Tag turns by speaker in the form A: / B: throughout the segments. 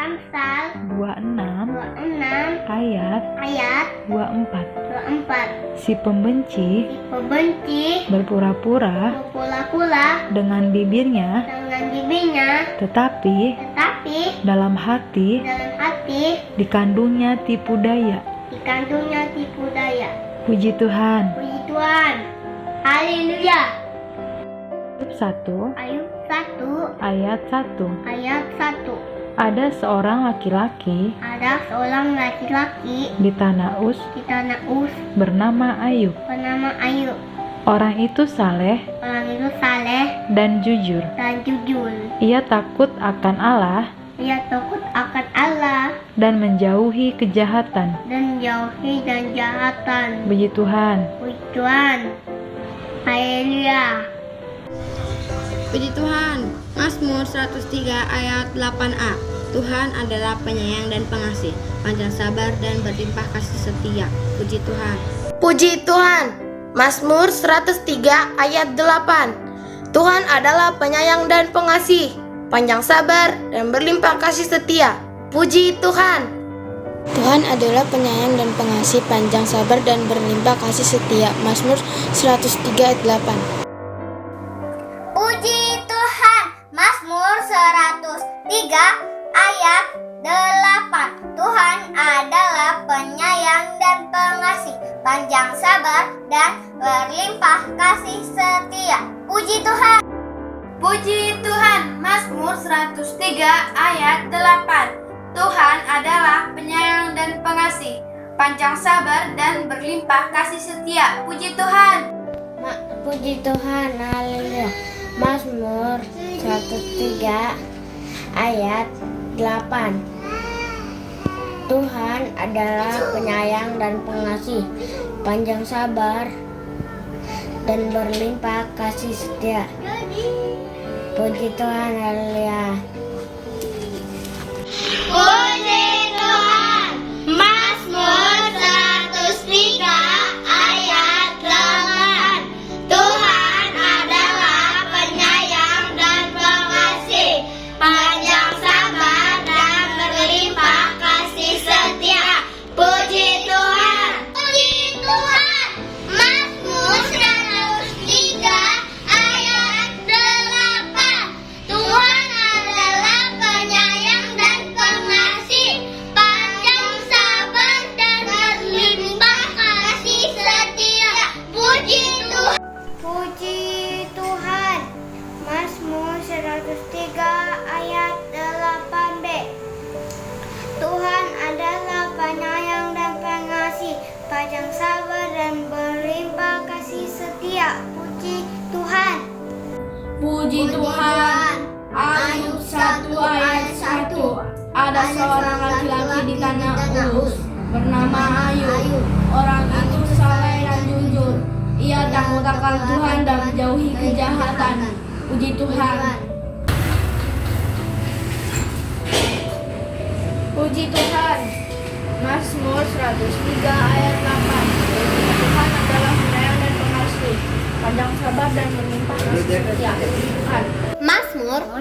A: Amsal
B: 26
A: 26
B: ayat
A: ayat
B: 24.
A: 24.
B: Si pembenci
A: Si pembenci
B: berpura-pura
A: berpura-pura
B: dengan bibirnya,
A: dengan bibirnya,
B: tetapi
A: tetapi
B: dalam hati
A: dalam hati
B: dikandungnya tipu daya.
A: dikandungnya tipu daya.
B: Puji Tuhan.
A: Puji Tuhan. Haleluya.
B: Ayub 1
A: Ayub 1
B: ayat 1.
A: ayat 1.
B: Ada seorang laki-laki
A: Ada seorang laki-laki
B: di tanah Uz
A: di tanah Uz
B: bernama Ayub.
A: bernama Ayub.
B: Orang itu saleh
A: Orang itu saleh
B: dan jujur.
A: dan jujur.
B: Ia takut akan Allah
A: Ia takut akan Allah
B: dan menjauhi kejahatan.
A: dan jauhi dan kejahatan.
B: Puji Tuhan.
A: Puji Tuhan. Haleluya.
C: Puji Tuhan. Mazmur 103 ayat 8a. Tuhan adalah penyayang dan pengasih, panjang sabar dan berlimpah kasih setia. Puji Tuhan.
D: Puji Tuhan. Mazmur 103 ayat 8. Tuhan adalah penyayang dan pengasih, panjang sabar dan berlimpah kasih setia. Puji Tuhan. Tuhan adalah penyayang dan pengasih, panjang sabar dan berlimpah kasih setia. Mazmur 103 ayat 8.
A: Puji Tuhan. Mazmur 103 ayat 8. Tuhan adalah penyayang dan pengasih, panjang sabar dan berlimpah kasih setia. Puji Tuhan.
E: Puji Tuhan. Mazmur 103 ayat 8. Tuhan adalah penyayang dan pengasih, panjang sabar dan berlimpah kasih setia. Puji Tuhan.
A: Puji Tuhan. Haleluya. Mazmur 103 ayat 8. Tuhan adalah penyayang dan pengasih, panjang sabar dan berlimpah kasih setia. Puji Tuhan. Haleluya. Puji Tuhan. Mazmur 103 ayat 8. Tuhan adalah penyayang dan pengasih, panjang sabar dan berlimpah kasih setia. Puji Tuhan. Puji Tuhan. Mazmur 103 ayat 8. Tuhan adalah penyayang dan pengasih, panjang sabar dan berlimpah kasih setia. Puji Tuhan. Puji Tuhan. Mazmur 103 ayat 8b. Tuhan adalah penyayang dan pengasih, panjang sabar dan berlimpah kasih setia. Puji Tuhan.
E: Puji Tuhan. Ayub 1 ayat 1. Ada seorang laki-laki di tanah Uz bernama Ayub. Orang itu saleh dan jujur. Ia takut akan Tuhan dan menjauhi kejahatan. Puji Tuhan. Puji Tuhan. Mazmur 103 ayat 8. Tuhan adalah penyayang dan pengasih, panjang sabar dan berlimpah kasih setia. Puji Tuhan.
A: Mazmur 103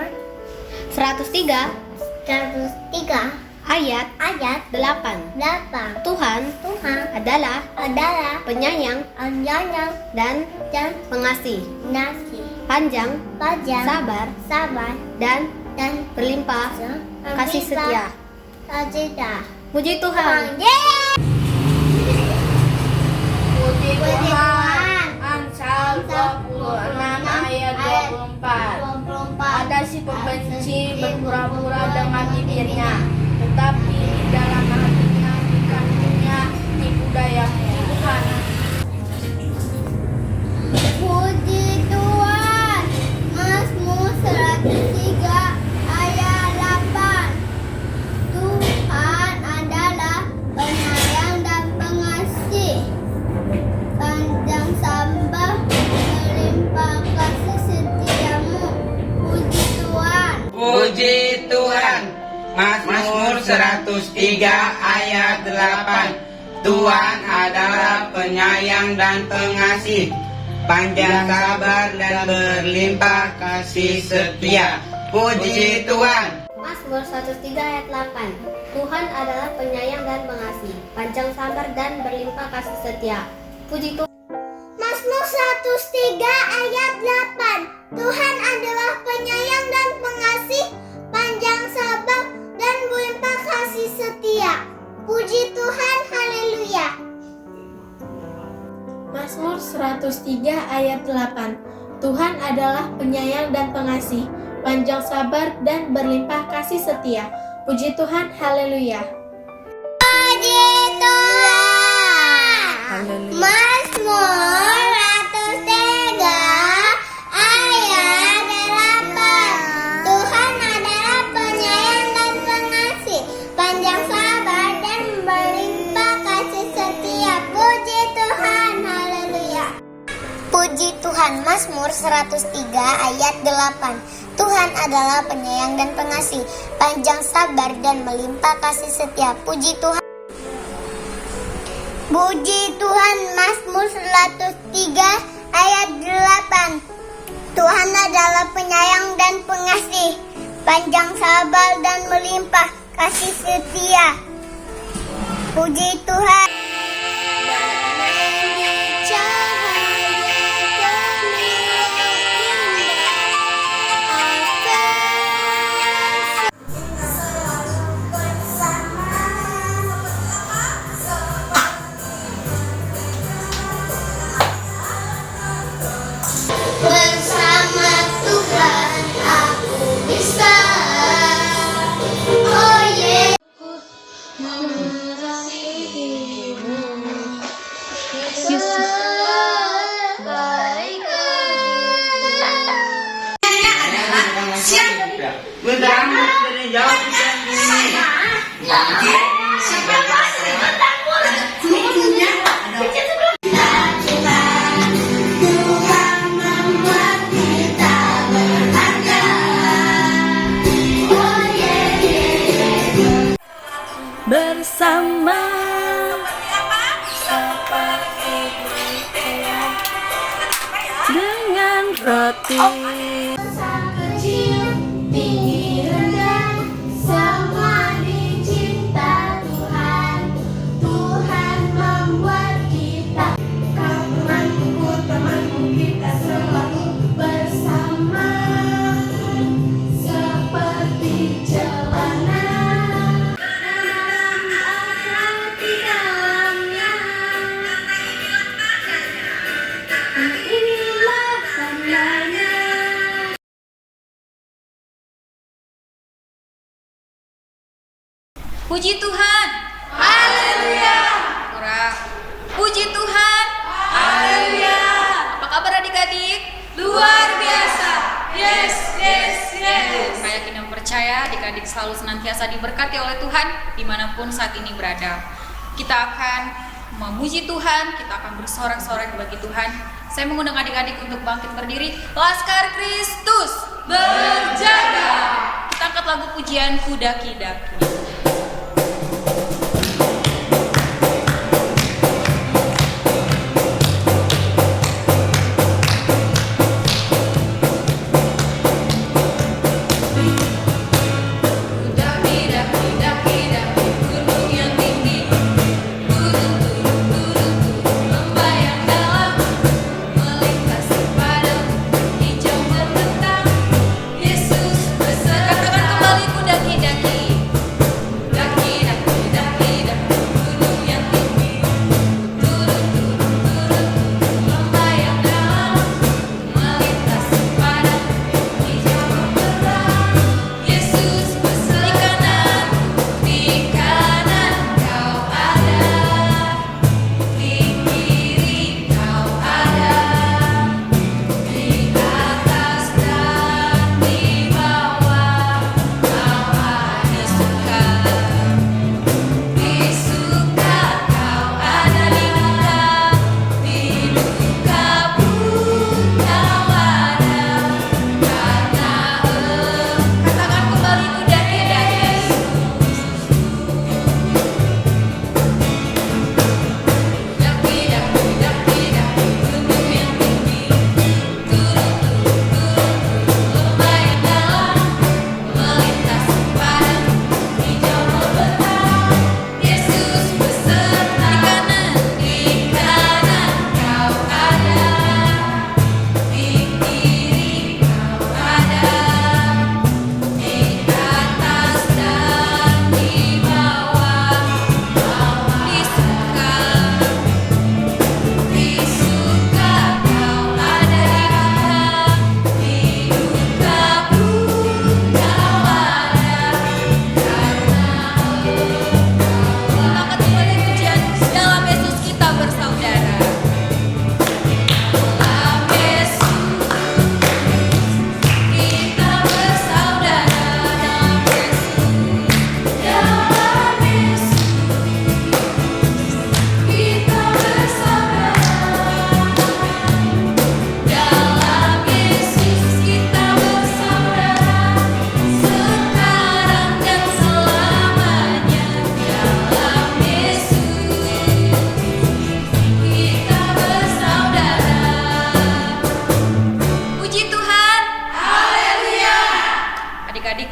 A: ayat 8. Tuhan adalah penyayang dan pengasih, panjang sabar dan berlimpah kasih setia. Puji Tuhan.
E: Puji Tuhan. Amsal 26 ayat 24. Ada si pembenci berpura-pura dengan bibirnya, tetapi di dalam hatinya dikandungnya tipu daya. Tuhan.
A: Puji Tuhan. Mazmur 103 ayat 8. Tuhan adalah penyayang dan pengasih, panjang sabar, berlimpah kasih setiamu. Puji Tuhan.
F: Puji Tuhan. Mazmur 103 ayat 8. Tuhan adalah penyayang dan pengasih, panjang sabar dan berlimpah kasih setia. Puji Tuhan.
A: Mazmur 103 ayat 8. Tuhan adalah penyayang dan pengasih, panjang sabar dan berlimpah kasih setia. Puji Tuhan. Mazmur 103 ayat 8. Tuhan adalah penyayang dan pengasih, panjang sabar dan berlimpah kasih setia. Puji Tuhan, haleluya.
D: Mazmur 103 ayat 8. Tuhan adalah penyayang dan pengasih, panjang sabar dan berlimpah kasih setia. Puji Tuhan, haleluya.
A: Puji Tuhan. Mazmur 103 ayat 8. Tuhan adalah penyayang dan pengasih, panjang sabar dan berlimpah kasih setia. Puji Tuhan, haleluya. Puji Tuhan. Mazmur 103 ayat 8. Tuhan adalah penyayang dan pengasih, panjang sabar dan melimpah kasih setia. Puji Tuhan. Puji Tuhan. Mazmur 103 ayat 8. Tuhan adalah penyayang dan pengasih, panjang sabar dan melimpah kasih setia. Puji Tuhan. Bersama Tuhan aku bisa. Oh yeah. Mengasihimu, Yesus baik.
F: Bertanggung dari jauh dan ini.
B: Bersama dengan roti.
A: Kecil, tinggi, rendah, semua dicinta Tuhan. Tuhan membuat kita temanku kita selalu bersama, seperti celana. Di dalamnya, inilah tandanya.
G: Puji Tuhan. Haleluya. Kurang. Puji Tuhan. Haleluya. Apa kabar adik-adik? Luar biasa. Yes, yes, yes. Saya yakin dan percaya adik-adik selalu senantiasa diberkati oleh Tuhan dimanapun saat ini berada. Kita akan memuji Tuhan, kita akan bersorak-sorai bagi Tuhan. Saya mengundang adik-adik untuk bangkit berdiri. Laskar Kristus berjaga. Kita angkat lagu pujian Kudaki-daki. Katakan kembali kudaki-daki.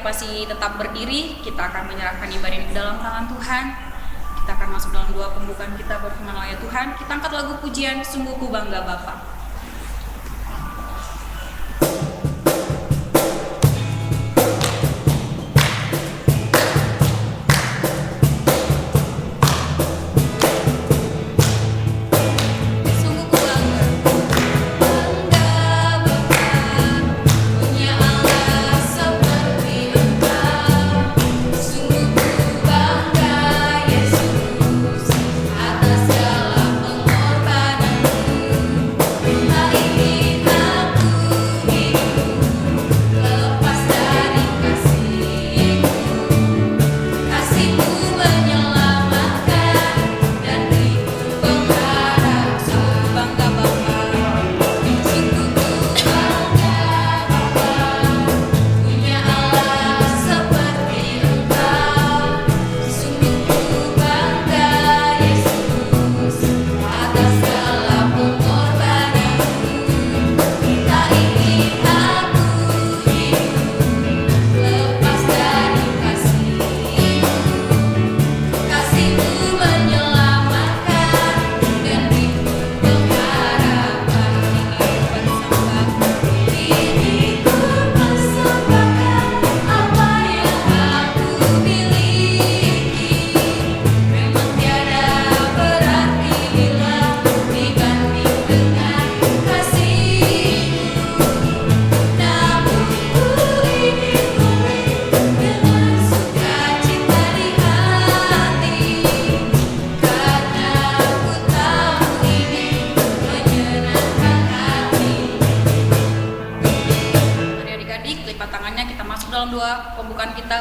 G: masih tetap berdiri, kita akan menyerahkan ibadah ini ke dalam tangan Tuhan. Kita akan masuk dalam doa pembukaan kita berfirman ya Tuhan. Kita angkat lagu pujian Sungguh Ku Bangga Bapa.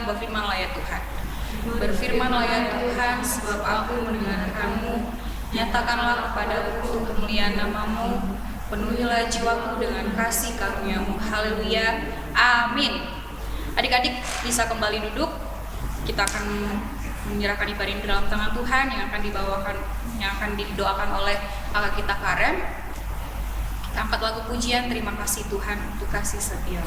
G: Berfirmanlah ya Tuhan. Berfirmanlah ya Tuhan, sebab aku mendengarkan-Mu. Nyatakanlah kepadaku kemuliaan nama-Mu. Penuhilah jiwaku dengan kasih karunia-Mu. Haleluya. Amin. Adik-adik bisa kembali duduk. Kita akan menyerahkan ibadah ini ke dalam tangan Tuhan yang akan didoakan oleh kakak kita Karen. Kita angkat lagu pujian Terima Kasih Tuhan untuk kasih setia.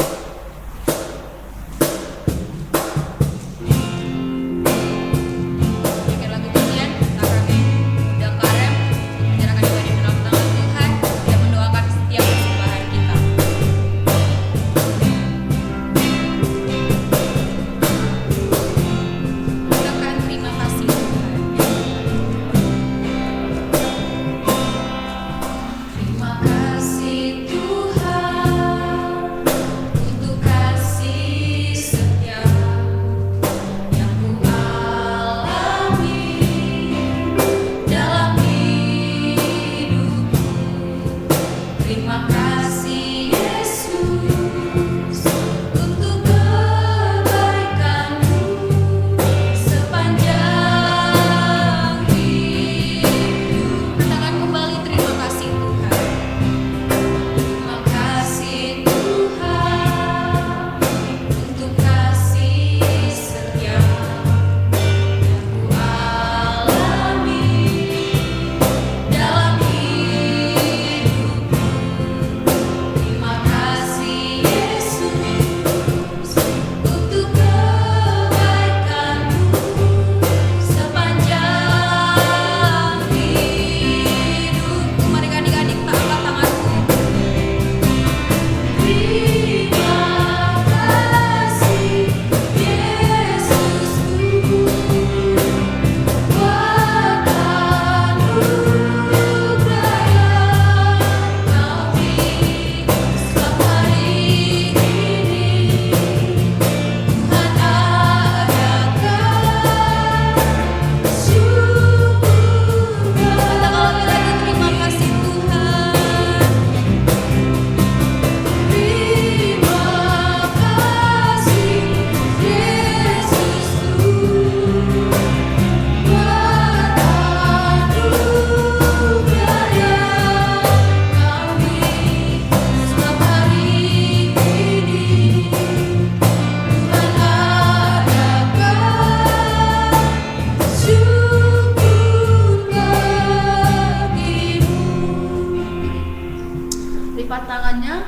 E: Lipat tangannya,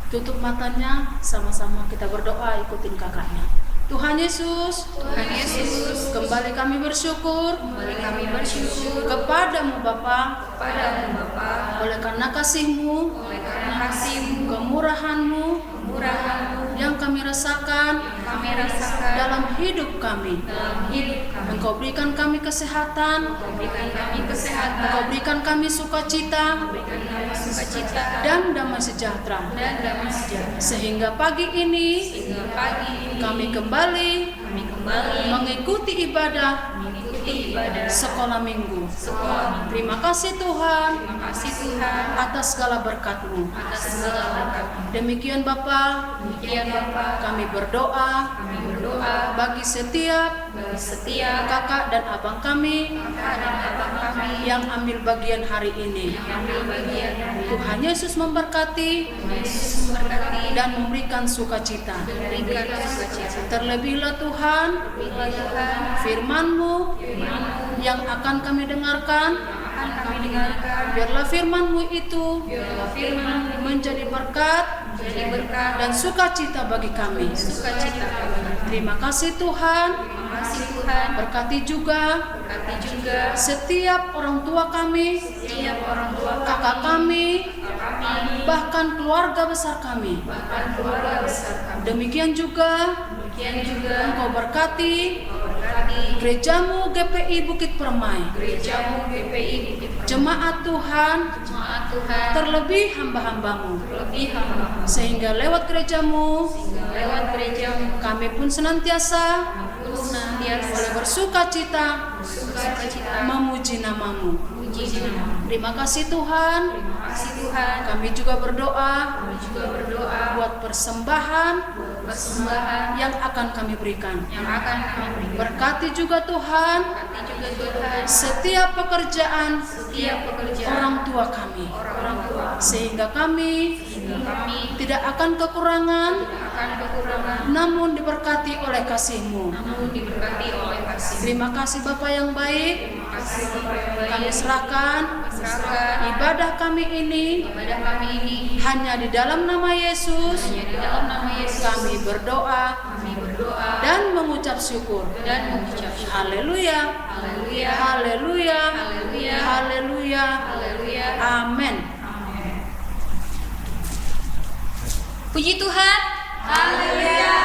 E: tutup matanya, sama-sama kita berdoa ikutin kakaknya.
H: Tuhan Yesus, kembali kami bersyukur, kepadamu Bapa, oleh karena kasih-Mu, kemurahan-Mu, yang kami rasakan dalam hidup kami. Engkau berikan kami kesehatan, Engkau berikan kami sukacita dan damai sejahtera. Sehingga pagi ini kami kembali mengikuti ibadah sekolah minggu. Terima kasih Tuhan atas segala berkat-Mu. Demikian Bapa, kami berdoa bagi setiap kakak dan abang kami yang ambil bagian hari ini. Tuhan Yesus memberkati dan memberikan sukacita. Terlebihlah Tuhan, firman-Mu yang akan kami dengarkan, biarlah firman-Mu itu menjadi berkat dan sukacita bagi kami. Terima kasih Tuhan. Berkati juga setiap orang tua kami, kakak kami, bahkan keluarga besar kami. Demikian juga Engkau berkati gerejamu GPI Bukit Permai, jemaat Tuhan, terlebih hamba-hambamu, sehingga lewat gerejamu kami pun senantiasa boleh bersuka cita memuji nama-Mu. Terima kasih Tuhan. Kami juga berdoa buat persembahan yang akan kami berikan. Berkati juga Tuhan setiap pekerjaan orang tua kami, sehingga kami tidak akan kekurangan, namun diberkati oleh kasih-Mu. Terima kasih Bapa yang baik. Kami serahkan ibadah kami ini hanya di dalam nama Yesus. Kami berdoa dan mengucap syukur. Haleluya, haleluya, haleluya, amin.
G: Puji Tuhan. Haleluya.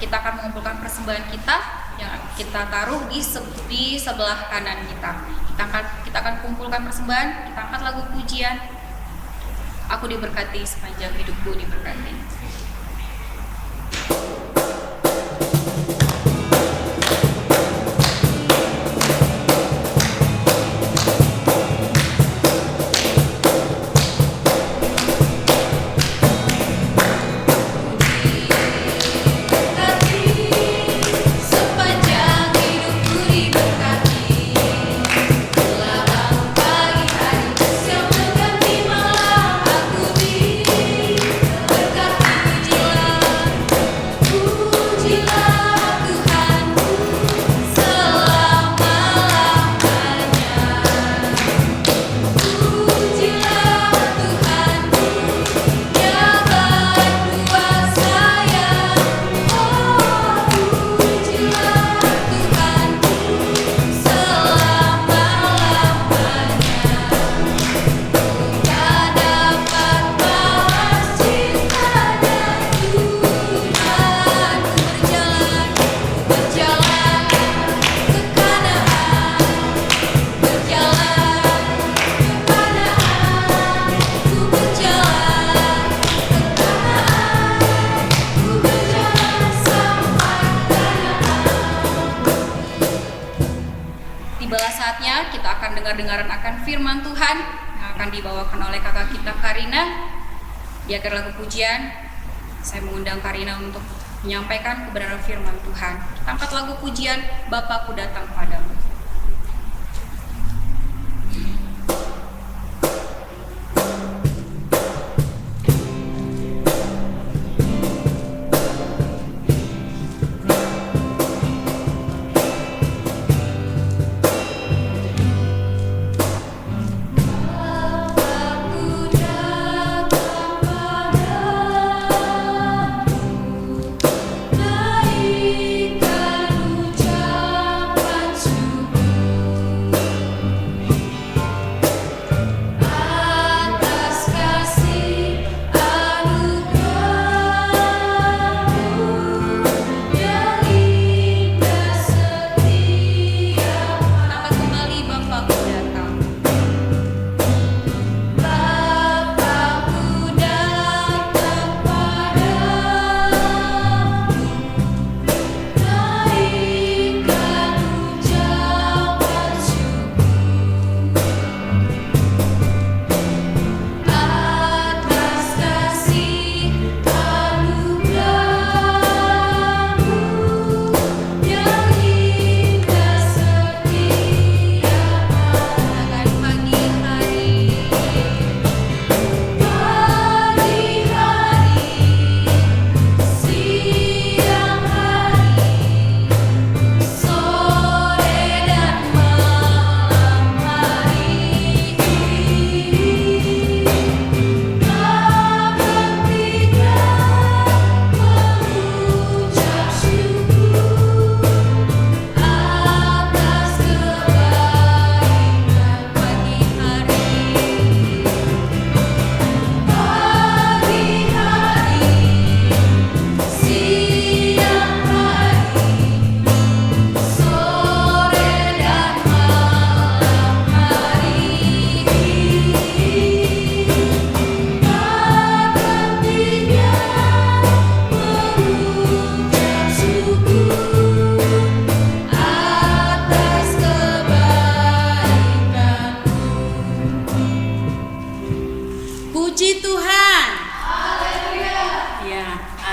G: Kita akan mengumpulkan persembahan kita yang kita taruh di sebelah kanan kita. Kita akan kumpulkan persembahan, kita angkat lagu pujian. Aku diberkati sepanjang hidupku diberkati. Kita akan dengar-dengaran akan firman Tuhan yang akan dibawakan oleh kakak kita Karina. Di akhir lagu pujian, saya mengundang Karina untuk menyampaikan kebenaran firman Tuhan. Kita angkat lagu pujian, Bapakku datang padamu.
I: Datang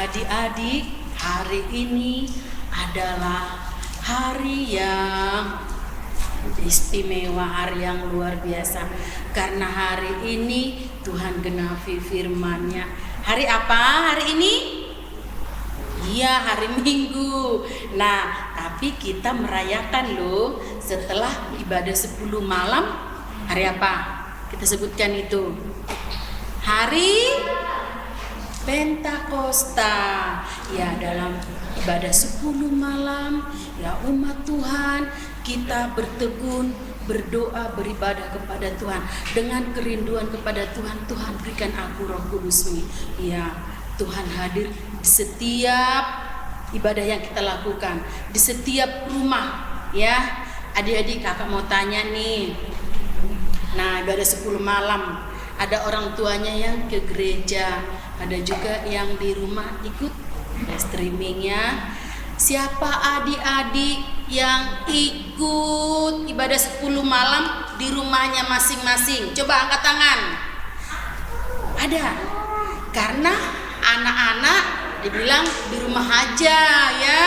H: adik-adik, hari ini adalah hari yang istimewa, hari yang luar biasa. Karena hari ini Tuhan genapi firman-Nya. Hari apa hari ini? Iya, hari Minggu. Nah, tapi kita merayakan loh setelah ibadah 10 malam. Hari apa? Kita sebutkan itu. Hari Pentakosta. Ya, dalam ibadah 10 malam, ya umat Tuhan, kita bertekun, berdoa, beribadah kepada Tuhan dengan kerinduan kepada Tuhan. Tuhan, berikan aku Roh Kudus-Mu. Ya, Tuhan hadir di setiap ibadah yang kita lakukan, di setiap rumah. Ya, adik-adik, kakak mau tanya nih. Nah, ibadah 10 malam, ada orang tuanya yang ke gereja, ada juga yang di rumah ikut streamingnya. Siapa adik-adik yang ikut ibadah 10 malam di rumahnya masing-masing? Coba angkat tangan. Ada. Karena anak-anak dibilang di rumah aja ya.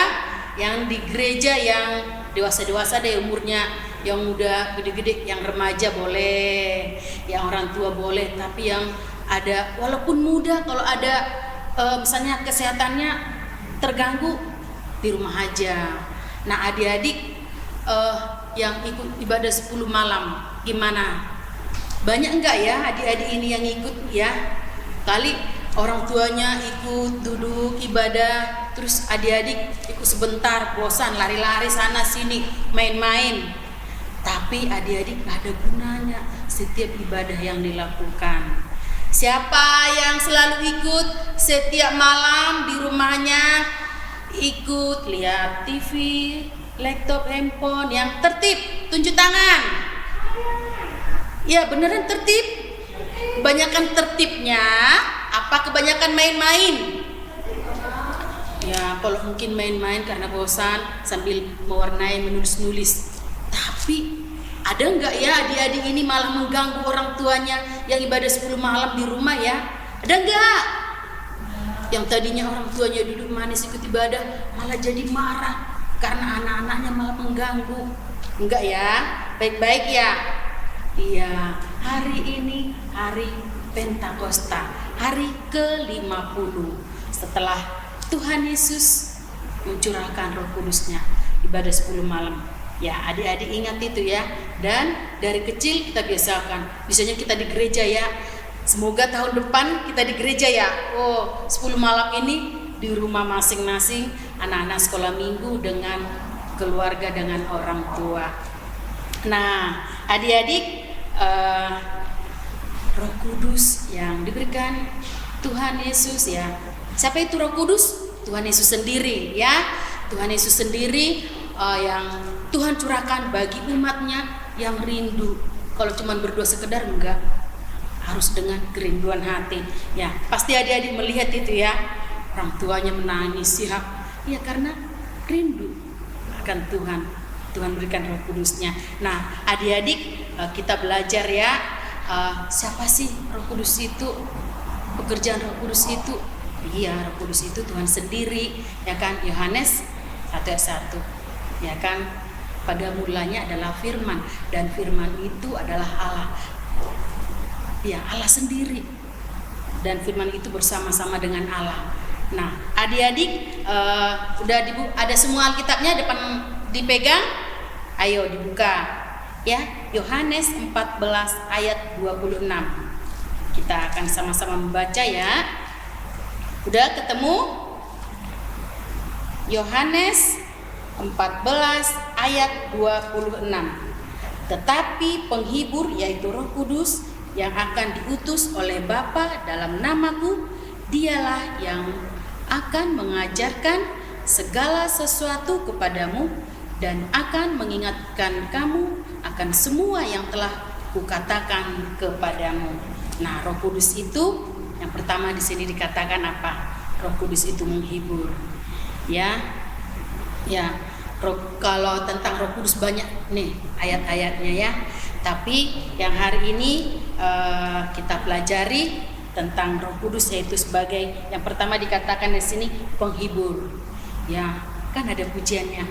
H: Yang di gereja yang dewasa-dewasa deh umurnya, yang udah gede-gede, yang remaja boleh, yang orang tua boleh, tapi yang ada walaupun muda, kalau ada misalnya kesehatannya terganggu, di rumah aja. Nah, adik-adik yang ikut ibadah 10 malam gimana? Banyak enggak ya adik-adik ini yang ikut ya? Kali orang tuanya ikut duduk ibadah, terus adik-adik ikut sebentar, bosan, lari-lari sana sini, main-main. Tapi adik-adik ada gunanya setiap ibadah yang dilakukan. Siapa yang selalu ikut setiap malam di rumahnya, ikut lihat TV, laptop, handphone, yang tertib, tunjuk tangan. Ya, beneran tertib. Kebanyakan tertibnya apa kebanyakan main-main? Ya, kalau mungkin main-main karena bosan sambil mewarnai, menulis-nulis. Tapi ada enggak ya adik-adik ini malah mengganggu orang tuanya yang ibadah 10 malam di rumah ya? Ada enggak? Yang tadinya orang tuanya duduk manis ikut ibadah malah jadi marah karena anak-anaknya malah mengganggu. Enggak ya? Baik-baik ya? Iya, hari ini hari Pentakosta, hari ke-50 setelah Tuhan Yesus mencurahkan Roh Kudus-Nya, ibadah 10 malam. Ya, adik-adik ingat itu ya. Dan dari kecil kita biasakan. Misalnya kita di gereja ya. Semoga tahun depan kita di gereja ya. Oh, 10 malam ini di rumah masing-masing, anak-anak sekolah minggu dengan keluarga, dengan orang tua. Nah, adik-adik, Roh Kudus yang diberikan Tuhan Yesus ya. Siapa itu Roh Kudus? Tuhan Yesus sendiri ya. Tuhan Yesus sendiri yang Tuhan curahkan bagi umatnya yang rindu. Kalau cuma berdoa sekedar enggak, harus dengan kerinduan hati. Ya, pasti adik-adik melihat itu ya. Orang tuanya menangis ya. Ya, karena rindu akan Tuhan. Tuhan berikan Roh Kudus-Nya. Nah, adik-adik, kita belajar ya. Siapa sih Roh Kudus itu? Pekerjaan Roh Kudus itu? Iya, Roh Kudus itu Tuhan sendiri, ya kan? Yohanes 1:1. Ya kan? Pada mulanya adalah firman, dan firman itu adalah Allah. Ya, Allah sendiri. Dan firman itu bersama-sama dengan Allah. Nah, adik-adik, udah ada semua Alkitabnya depan dipegang? Ayo dibuka. Ya, Yohanes 14 ayat 26. Kita akan sama-sama membaca ya. Udah ketemu? Yohanes 14 ayat 26. Tetapi penghibur, yaitu Roh Kudus, yang akan diutus oleh Bapa dalam namaku, dialah yang akan mengajarkan segala sesuatu kepadamu dan akan mengingatkan kamu akan semua yang telah kukatakan kepadamu. Nah, Roh Kudus itu yang pertama di sini dikatakan apa? Roh Kudus itu menghibur. Ya. Kalau tentang Roh Kudus banyak nih ayat-ayatnya ya. Tapi yang hari ini kita pelajari tentang Roh Kudus, yaitu sebagai yang pertama dikatakan di sini penghibur. Ya, kan ada pujiannya.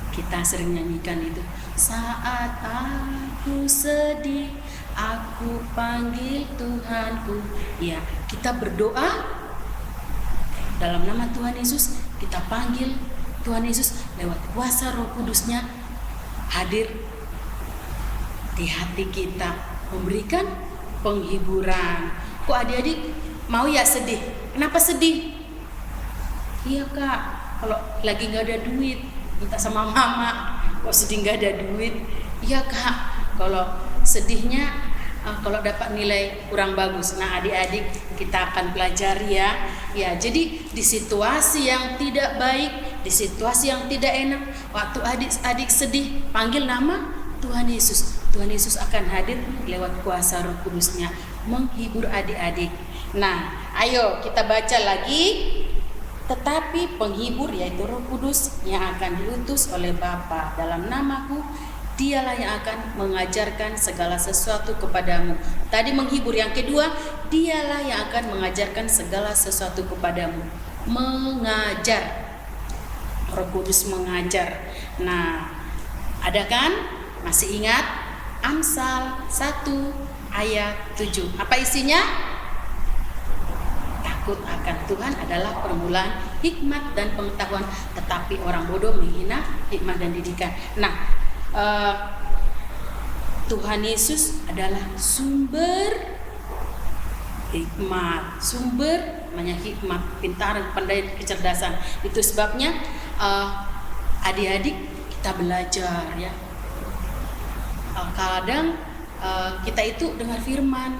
H: Kita sering nyanyikan itu. Saat aku sedih, aku panggil Tuhanku. Ya, kita berdoa dalam nama Tuhan Yesus, kita panggil Tuhan Yesus lewat kuasa Roh Kudusnya hadir di hati kita, memberikan penghiburan. Kok adik-adik mau ya sedih? Kenapa sedih? Iya kak, kalau lagi nggak ada duit minta sama mama. Kok sedih nggak ada duit? Iya kak, kalau sedihnya kalau dapat nilai kurang bagus. Nah adik-adik kita akan pelajari ya. Ya, jadi di situasi yang tidak baik, di situasi yang tidak enak, waktu adik-adik sedih, panggil nama Tuhan Yesus. Tuhan Yesus akan hadir lewat kuasa Roh Kudusnya menghibur adik-adik. Nah, ayo kita baca lagi. Tetapi penghibur yaitu Roh Kudus yang akan diutus oleh Bapa dalam namaku, dialah yang akan mengajarkan segala sesuatu kepadamu. Tadi menghibur, yang kedua, dialah yang akan mengajarkan segala sesuatu kepadamu. Mengajar. Roh Kudus mengajar. Nah, ada kan? Masih ingat? Amsal 1 ayat 7. Apa isinya? Takut akan Tuhan adalah permulaan hikmat dan pengetahuan, tetapi orang bodoh menghina hikmat dan didikan. Nah, Tuhan Yesus adalah sumber hikmat, sumber namanya hikmat, pintar, pandai, kecerdasan. Itu sebabnya adik-adik kita belajar ya. Kadang kita itu dengar firman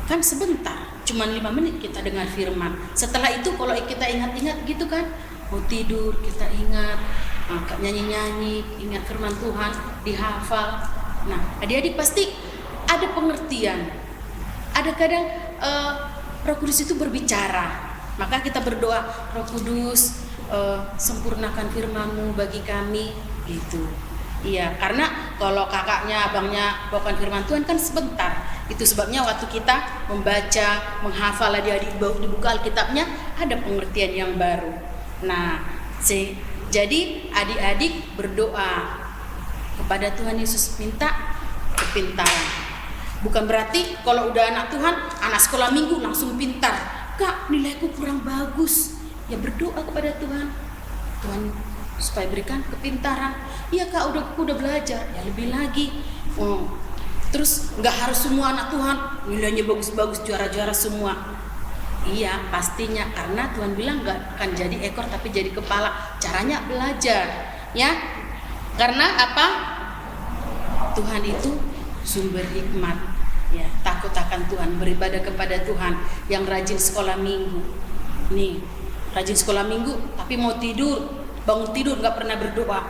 H: kan sebentar, cuma 5 menit kita dengar firman. Setelah itu kalau kita ingat-ingat gitu kan, mau tidur kita ingat, nyanyi-nyanyi, ingat firman Tuhan, dihafal. Nah, adik-adik pasti ada pengertian. Ada kadang Roh Kudus itu berbicara. Maka kita berdoa, Roh Kudus sempurnakan firman-Mu bagi kami, gitu. Iya, karena kalau kakaknya, abangnya bawakan firman Tuhan kan sebentar. Itu sebabnya waktu kita membaca, menghafal, adik-adik dibuka Alkitabnya, ada pengertian yang baru. Nah, jadi adik-adik berdoa kepada Tuhan Yesus, minta kepintaran. Bukan berarti kalau udah anak Tuhan, anak sekolah minggu langsung pintar. Kak, nilaiku kurang bagus. Ya berdoa kepada Tuhan. Tuhan supaya berikan kepintaran. Iya kak, udah belajar, ya lebih lagi. Terus nggak harus semua anak Tuhan nilainya bagus-bagus, juara-juara semua. Iya pastinya, karena Tuhan bilang nggak akan jadi ekor tapi jadi kepala. Caranya belajar, ya. Karena apa? Tuhan itu sumber hikmat. Ya, takut akan Tuhan, beribadah kepada Tuhan. Yang rajin sekolah minggu, nih rajin sekolah minggu, tapi mau tidur, bangun tidur nggak pernah berdoa.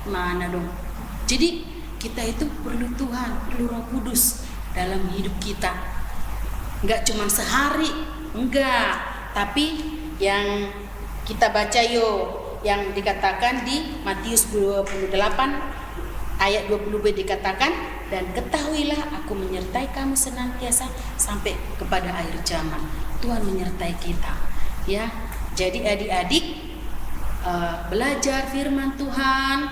H: Mana dong? Jadi kita itu perlu Tuhan, perlu Roh Kudus dalam hidup kita. Nggak cuma sehari, enggak. Tapi yang kita baca yang dikatakan di Matius 28 ayat 20b dikatakan, dan ketahuilah aku menyertai kamu senantiasa sampai kepada akhir zaman. Tuhan menyertai kita, ya. Jadi adik-adik belajar firman Tuhan,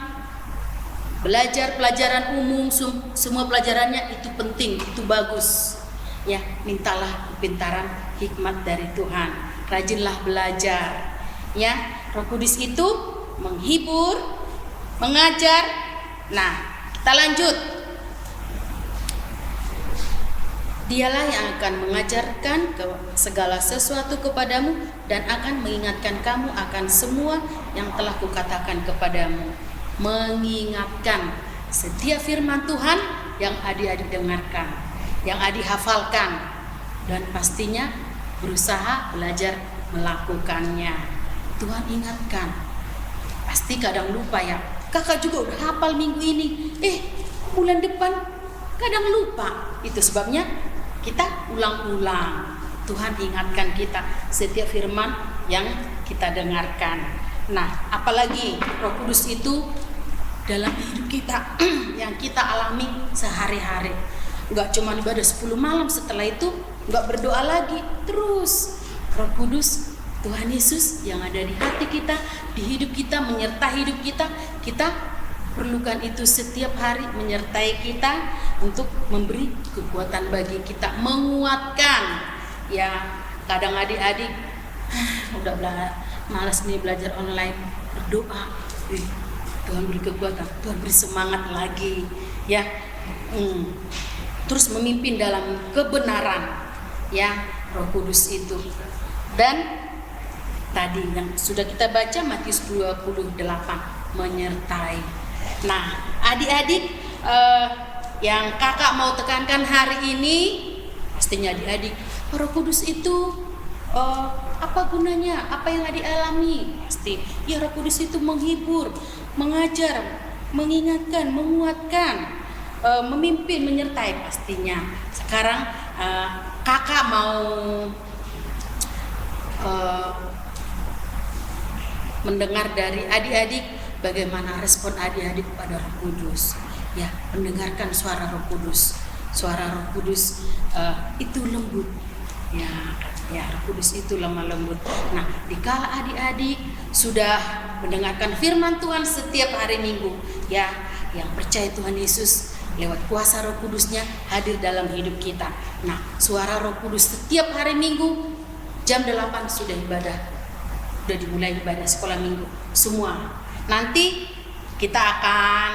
H: belajar pelajaran umum, semua pelajarannya itu penting, itu bagus. Ya, mintalah kepintaran hikmat dari Tuhan. Rajinlah belajar. Ya, Roh Kudus itu menghibur, mengajar. Nah, kita lanjut. Dialah yang akan mengajarkan segala sesuatu kepadamu dan akan mengingatkan kamu akan semua yang telah kukatakan kepadamu. Mengingatkan setiap firman Tuhan yang adik-adik dengarkan, yang adik hafalkan, dan pastinya berusaha belajar melakukannya. Tuhan ingatkan. Pasti kadang lupa ya. Kakak juga udah hafal minggu ini, bulan depan kadang lupa. Itu sebabnya kita ulang-ulang. Tuhan ingatkan kita setiap firman yang kita dengarkan. Nah, apalagi Roh Kudus itu dalam hidup kita yang kita alami sehari-hari. Enggak cuma ibadah 10 malam, setelah itu nggak berdoa lagi. Terus Roh Kudus, Tuhan Yesus yang ada di hati kita, di hidup kita, menyertai hidup kita, kita perlukan itu setiap hari menyertai kita untuk memberi kekuatan bagi kita, menguatkan. Ya, kadang adik-adik udah malas nih belajar online, berdoa, Tuhan beri kekuatan, Tuhan beri semangat lagi, ya. Terus memimpin dalam kebenaran, ya, Roh Kudus itu. Dan tadi yang sudah kita baca Matius 28, menyertai. Nah, adik-adik, yang kakak mau tekankan hari ini, pastinya adik-adik, Roh Kudus itu apa gunanya? Apa yang adik alami? Pasti, ya Roh Kudus itu menghibur, mengajar, mengingatkan, menguatkan, memimpin, menyertai pastinya. Sekarang kakak mau mendengar dari adik-adik bagaimana respon adik-adik pada Roh Kudus. Ya, mendengarkan suara Roh Kudus. Suara Roh Kudus itu lembut. Ya, Roh Kudus itu lemah lembut. Nah, dikala adik-adik sudah mendengarkan firman Tuhan setiap hari Minggu, ya, yang percaya Tuhan Yesus lewat kuasa Roh Kudusnya hadir dalam hidup kita. Nah, suara Roh Kudus setiap hari Minggu jam 8 sudah ibadah. Sudah dimulai ibadah sekolah minggu semua. Nanti kita akan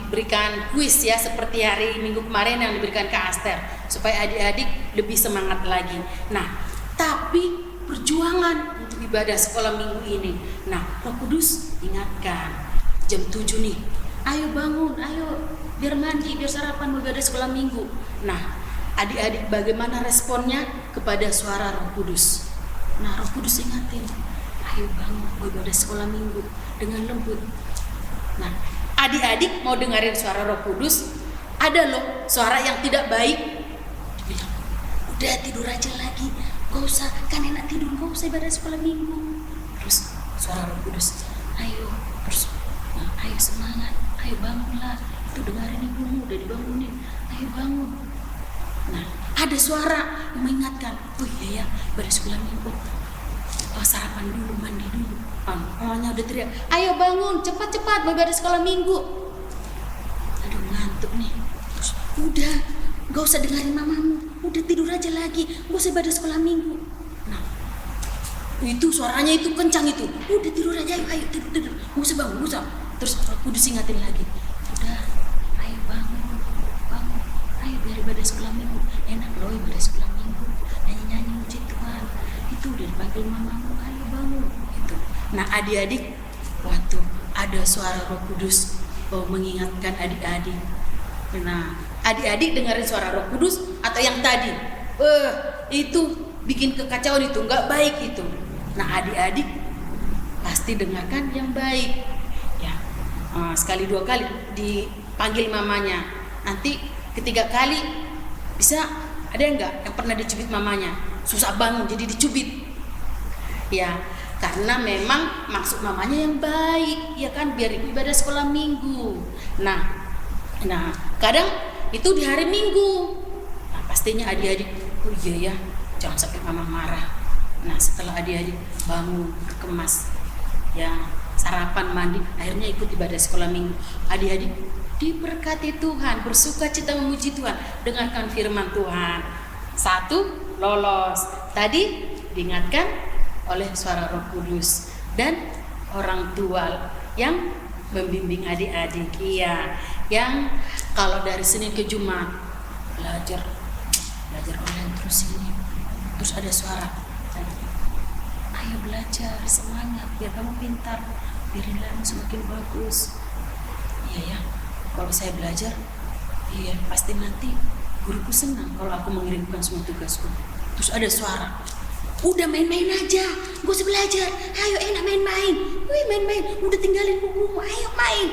H: berikan kuis ya, seperti hari Minggu kemarin yang diberikan ke Aster, supaya adik-adik lebih semangat lagi. Nah, tapi perjuangan untuk ibadah sekolah minggu ini. Nah, Roh Kudus ingatkan jam 7 nih, ayo bangun, ayo biar mandi, biar sarapan mau ibadah sekolah minggu. Nah, adik-adik bagaimana responnya kepada suara Roh Kudus? Nah, Roh Kudus ingatin, ayo bangun, mau ibadah sekolah minggu dengan lembut. Nah, adik-adik mau dengerin suara Roh Kudus, ada loh suara yang tidak baik, dibilang, udah tidur aja lagi, gak usah, kan enak tidur, gak usah ibadah sekolah minggu. Terus suara Roh Kudus, ayo, terus, nah, ayo semangat, ayo bangunlah, itu dengerin ibumu, udah dibangunin, ayo bangun. Nah, ada suara yang mengingatkan, oh iya ya, ibadah sekolah minggu, sarapan dulu, mandi dulu. Mamanya udah teriak, ayo bangun, cepat-cepat mau ibadah sekolah minggu. Aduh, ngantuk nih. Terus, udah, gak usah dengerin mamamu, udah tidur aja lagi, gak usah ibadah sekolah minggu. Nah, itu suaranya itu kencang itu, udah tidur aja, ayo tidur, gak usah bangun, gak usah. Terus Roh Kudus ingatin lagi, udah, ayo bangun, ayo biar ibadah sekolah minggu. Enak loh ibadah sekolah minggu, nyanyi-nyanyi muji Tuhan. Itu udah dipanggil mamamu, ayo bangun. Gitu. Nah, adik-adik, waktu ada suara Roh Kudus mengingatkan adik-adik. Nah, adik-adik dengerin suara Roh Kudus atau yang tadi? Itu bikin kekacauan, itu nggak baik itu. Nah, adik-adik pasti dengarkan yang baik. Ya, sekali dua kali dipanggil mamanya. Nanti ketiga kali bisa ada enggak yang pernah dicubit mamanya? Susah bangun jadi dicubit. Ya, karena memang maksud mamanya yang baik, ya kan, biar ibadah sekolah minggu. Nah, kadang itu di hari Minggu. Nah, pastinya adik-adik, oh iya ya, jangan sampai mama marah. Nah, setelah adik-adik bangun, berkemas, ya, sarapan, mandi, akhirnya ikut ibadah sekolah minggu. Adik-adik diberkati Tuhan, bersukacita memuji Tuhan, dengarkan firman Tuhan. 1, lolos. Tadi diingatkan oleh suara Roh Kudus dan orang tua yang membimbing adik-adik. Iya, yang kalau dari Senin ke Jumat belajar online terus ini. Terus ada suara, ayo belajar, semangat, biar kamu pintar, biar nilaimu semakin bagus. Iya ya, kalau saya belajar, iya pasti nanti guruku senang kalau aku mengirimkan semua tugasku. Terus ada suara, udah main-main aja, gak usah belajar, ayo enak main-main. Wih, main-main, udah tinggalin bukumu, ayo main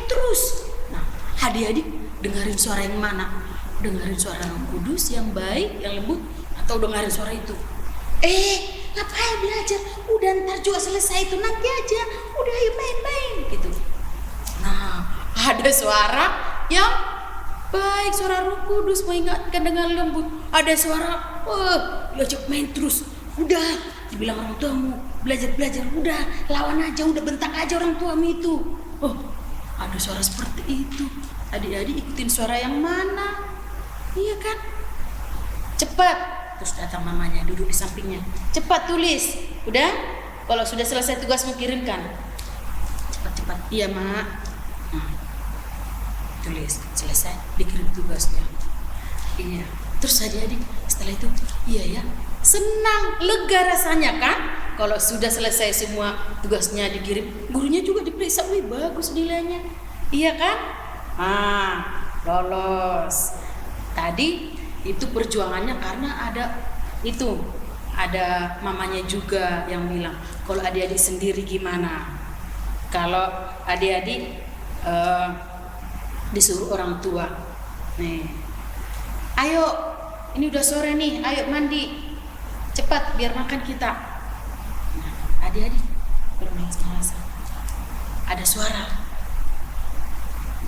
H: terus. Nah, adik-adik dengerin suara yang mana? Dengerin suara Roh Kudus yang baik, yang lembut, atau dengerin suara itu? Ngapain belajar? Udah ntar juga selesai itu, nanti aja, udah ayo main-main gitu. Nah, ada suara yang Baik, suara Roh Kudus mengingatkan dengan lembut. Ada suara, diajak main terus. Udah, dibilang orang tuamu, belajar. Udah, lawan aja, udah bentak aja orang tuamu itu. Oh, ada suara seperti itu. Adik-adik ikutin suara yang mana? Iya kan? Cepat. Terus datang mamanya, duduk di sampingnya. Cepat tulis. Udah? Kalau sudah selesai tugasmu kirimkan. Cepat. Iya, Mak. Nah, tulis. Selesai, dikirim tugasnya. Iya. Terus adik-adik setelah itu, iya ya, senang, lega rasanya kan? Kalau sudah selesai semua tugasnya dikirim, gurunya juga diperiksa, wih bagus nilainya. Iya kan? Lolos. Tadi itu perjuangannya karena ada mamanya juga yang bilang, kalau adik-adik sendiri gimana? Kalau adik-adik disuruh orang tua, nih, ayo, ini udah sore nih, ayo mandi, cepat biar makan kita. Nah, adik-adik bermalas-malasan. Ada suara,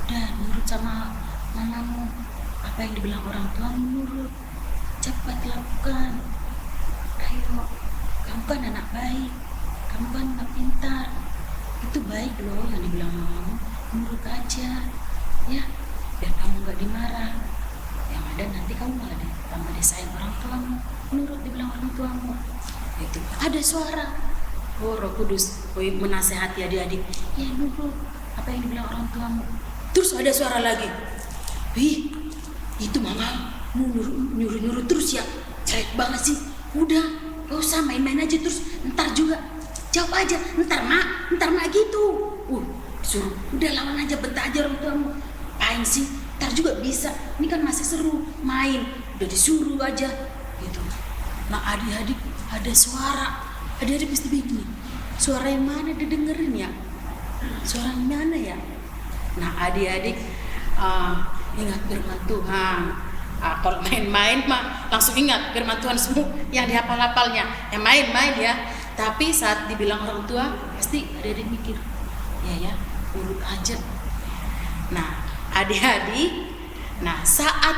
H: udah nurut sama mamamu, apa yang dibilang orang tua nurut, cepat lakukan. Ayo, kamu kan anak baik, kamu kan anak pintar, itu baik loh yang dibilang mamamu, nurut aja, ya, biar kamu gak dimarah. Yang ada nanti kamu malah tambah disayang orang tuamu, nurut dibilang orang tuamu. Itu ada suara, Roh Kudus menasehati adik-adik, ya nurut apa yang dibilang orang tuamu. Terus ada suara lagi, wih, itu mama nyuruh terus ya, cerek banget sih. Udah, gak usah main-main aja terus, ntar juga jawab aja, ntar mak gitu. Suruh, udah lawan aja, bentar aja orang tuamu. Apain sih, ntar juga bisa, ini kan masih seru main, udah disuruh aja gitu. Nah adik-adik ada suara, adik-adik mesti bingung nih, suara yang mana didengerin ya, suara yang mana ya. Nah adik-adik ingat firman Tuhan. Kalau main-main mah langsung ingat firman Tuhan semua yang dihafal-hafalnya. Yang main-main ya. Tapi saat dibilang orang tua pasti adik-adik mikir, ya urut aja. Nah adik-adik, nah saat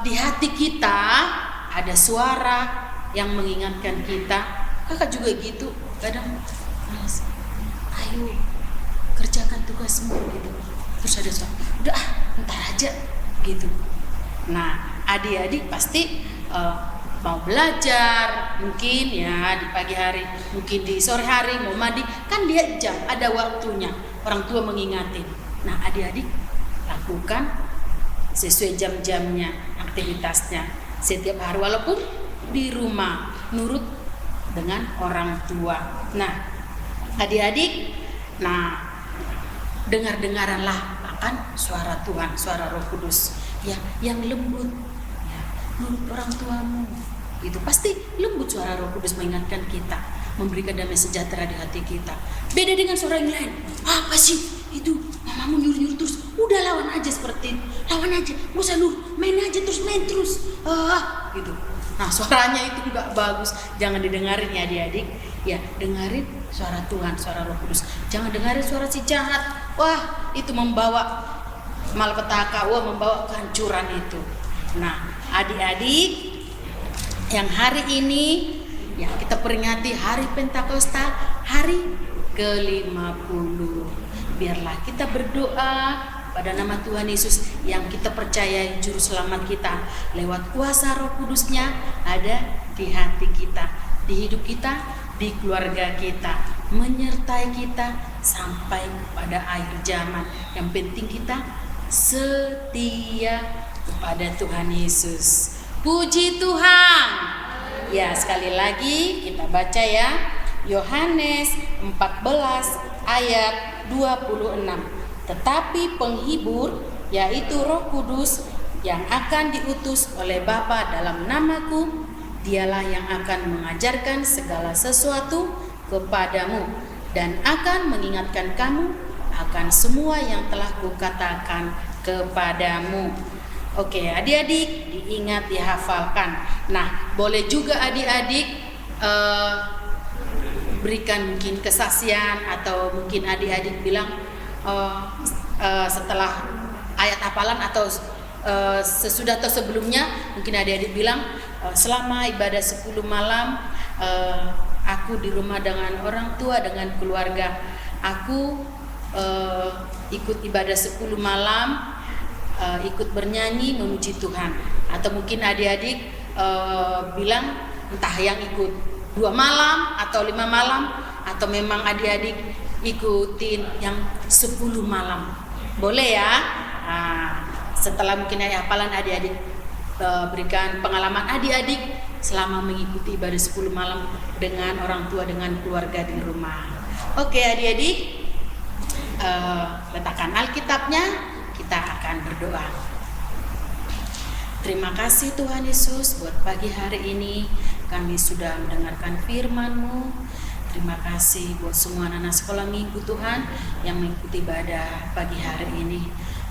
H: di hati kita ada suara yang mengingatkan kita, kakak juga gitu, kadang malas, ayo kerjakan tugasmu gitu. Terus ada suara, udah ntar aja gitu. Nah adik-adik pasti mau belajar mungkin ya di pagi hari, mungkin di sore hari mau mandi, kan dia jam, ada waktunya, orang tua mengingatin. Nah adik-adik lakukan sesuai jam-jamnya, aktivitasnya setiap hari, walaupun di rumah, nurut dengan orang tua. Nah adik-adik, nah dengar-dengaranlah akan suara Tuhan, suara Roh Kudus yang lembut ya, nurut orang tuamu itu pasti lembut. Suara Roh Kudus mengingatkan kita, memberikan damai sejahtera di hati kita. Beda dengan suara yang lain, apa sih itu mamamu nyuruh terus, udah lawan aja seperti itu, lawan aja, gak usah nurut, main terus gitu. Nah suaranya itu nggak bagus, jangan didengarin ya adik-adik ya. Dengarin suara Tuhan, suara Roh Kudus, jangan dengarin suara si jahat. Wah itu membawa malapetaka, membawa kehancuran itu. Nah adik-adik, yang hari ini ya kita peringati hari Pentakosta, hari ke-50. Biarlah kita berdoa pada nama Tuhan Yesus yang kita percayai juru selamat kita, lewat kuasa Roh Kudusnya ada di hati kita, di hidup kita, di keluarga kita, menyertai kita sampai pada akhir zaman. Yang penting kita setia kepada Tuhan Yesus. Puji Tuhan. Ya sekali lagi kita baca ya, Yohanes 14 ayat 26. Tetapi penghibur, yaitu Roh Kudus yang akan diutus oleh Bapa dalam namaku, dialah yang akan mengajarkan segala sesuatu kepadamu dan akan mengingatkan kamu akan semua yang telah kukatakan kepadamu. Oke, adik-adik diingat, dihafalkan. Nah, boleh juga adik-adik berikan mungkin kesaksian, atau mungkin adik-adik bilang setelah ayat hafalan atau sesudah atau sebelumnya mungkin adik-adik bilang selama ibadah 10 malam aku di rumah dengan orang tua, dengan keluarga aku ikut ibadah 10 malam, ikut bernyanyi memuji Tuhan. Atau mungkin adik-adik bilang entah yang ikut 2 malam atau 5 malam, atau memang adik-adik ikutin yang 10 malam. Boleh ya? Setelah mungkin hafalan adik-adik berikan pengalaman adik-adik selama mengikuti ibadah 10 malam dengan orang tua, dengan keluarga di rumah. Oke adik-adik, letakkan Alkitabnya, kita akan berdoa. Terima kasih Tuhan Yesus buat pagi hari ini kami sudah mendengarkan firman-Mu. Terima kasih buat semua anak-anak sekolah minggu Tuhan yang mengikuti ibadah pagi hari ini.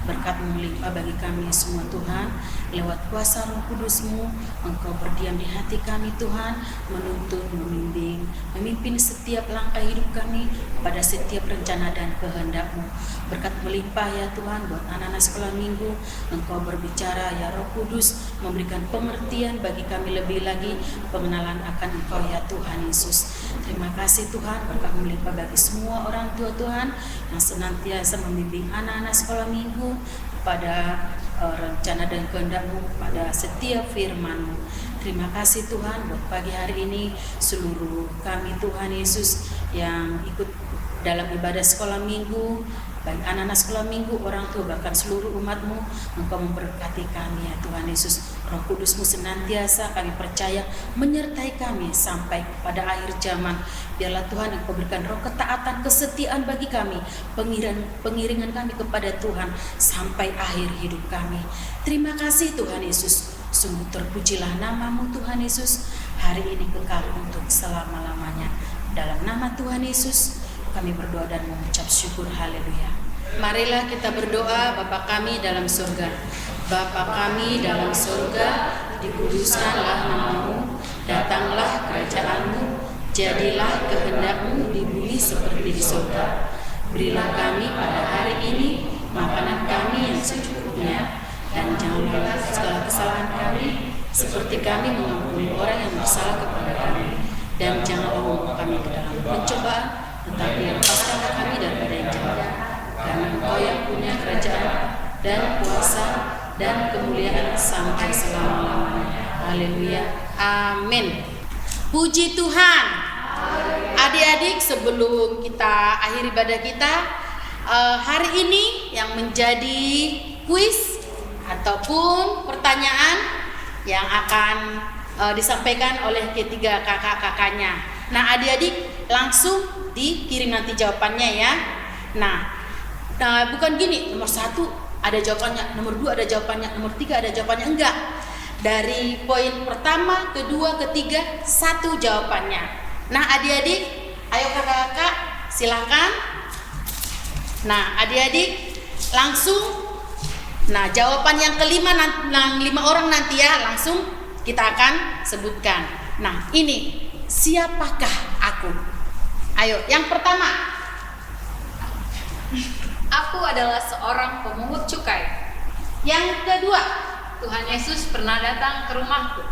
H: Berkat melimpah bagi kami semua Tuhan. Lewat kuasa Roh Kudus-Mu, Engkau berdiam di hati kami Tuhan, menuntun, membimbing, memimpin setiap langkah hidup kami pada setiap rencana dan kehendak-Mu. Berkat melimpah ya Tuhan buat anak-anak sekolah minggu. Engkau berbicara ya Roh Kudus, memberikan pengertian bagi kami lebih lagi, pengenalan akan Engkau ya Tuhan Yesus. Terima kasih Tuhan, berkat melimpah bagi semua orang tua Tuhan yang senantiasa membimbing anak-anak sekolah minggu pada rencana dan kehendak-Mu, pada setiap firman-Mu. Terima kasih Tuhan buat pagi hari ini seluruh kami Tuhan Yesus yang ikut dalam ibadah sekolah minggu, baik anak-anak sekolah minggu, orang tua, bahkan seluruh umat-Mu. Engkau memberkati kami ya Tuhan Yesus. Roh Kudus-Mu senantiasa kami percaya menyertai kami sampai pada akhir zaman. Biarlah Tuhan Engkau berikan roh ketaatan, kesetiaan bagi kami, pengiringan kami kepada Tuhan sampai akhir hidup kami. Terima kasih Tuhan Yesus. Sungguh terpujilah nama-Mu Tuhan Yesus, hari ini kekal untuk selama-lamanya. Dalam nama Tuhan Yesus kami berdoa dan mengucap syukur, haleluya. Marilah kita berdoa. Bapa kami dalam surga, Bapa kami dalam surga, dikuduskanlah nama-Mu, datanglah kerajaan-Mu, jadilah kehendak-Mu di bumi seperti di surga. Berilah kami pada hari ini makanan kami yang secukupnya, dan janganlah segala kesalahan kami seperti kami mengampuni orang yang bersalah kepada kami, dan janganlah membawa kami ke dalam pencobaan, tetapi lepaskanlah kami daripada yang jahat. Karena Engkau yang punya kerajaan dan kuasa dan kemuliaan sampai selama-lamanya. Haleluya. Amin. Puji Tuhan. Adik-adik, sebelum kita akhiri ibadah kita hari ini yang menjadi kuis ataupun pertanyaan yang akan disampaikan oleh ketiga kakak-kakaknya. Nah, adik-adik langsung dikirim nanti jawabannya ya. Nah, bukan gini, nomor 1 ada jawabannya, nomor 2 ada jawabannya, nomor 3 ada jawabannya, enggak. Dari poin pertama, kedua, ketiga, 1 jawabannya. Nah, adik-adik, ayo kakak-kakak, silakan. Nah, adik-adik langsung. Nah, jawaban yang kelima, yang 5 orang nanti ya, langsung kita akan sebutkan. Nah, ini siapakah aku? Ayo, yang pertama.
G: Aku adalah seorang pemungut cukai.
H: Yang kedua.
G: Tuhan Yesus pernah datang ke rumahku.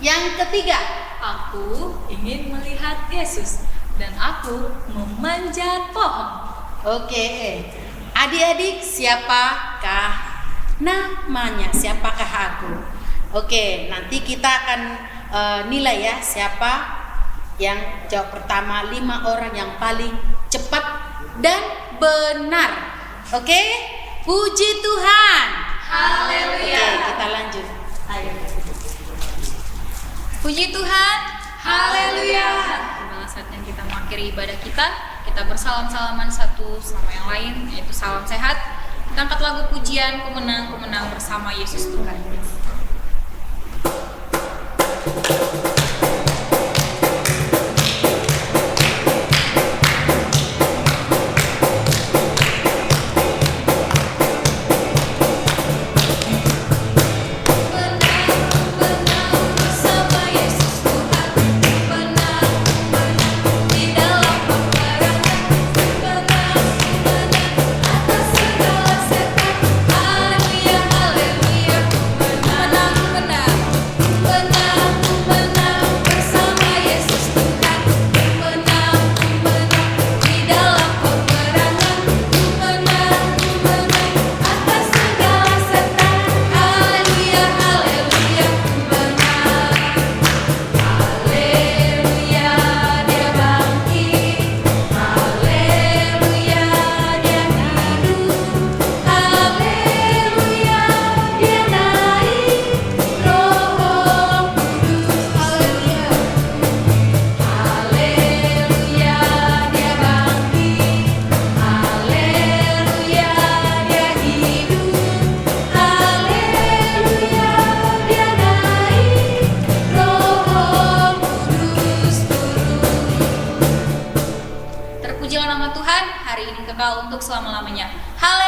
H: Yang ketiga.
G: Aku ingin melihat Yesus dan aku memanjat pohon.
H: Oke. Adik-adik, siapakah namanya? Siapakah aku? Oke, nanti kita akan nilai ya siapa yang jawab pertama. 5 orang yang paling cepat dan benar. Oke? Puji Tuhan.
G: Haleluya.
H: Oke, kita lanjut. Ayo.
G: Puji Tuhan. Haleluya. Inilah saatnya kita mengakhiri ibadah kita. Kita bersalam-salaman satu sama yang lain, yaitu salam sehat. Kita angkat lagu pujian pemenang-pemenang bersama Yesus Tuhan.
I: Atas segala setan
G: nama Tuhan hari ini kekal untuk selama-lamanya. Haleluya.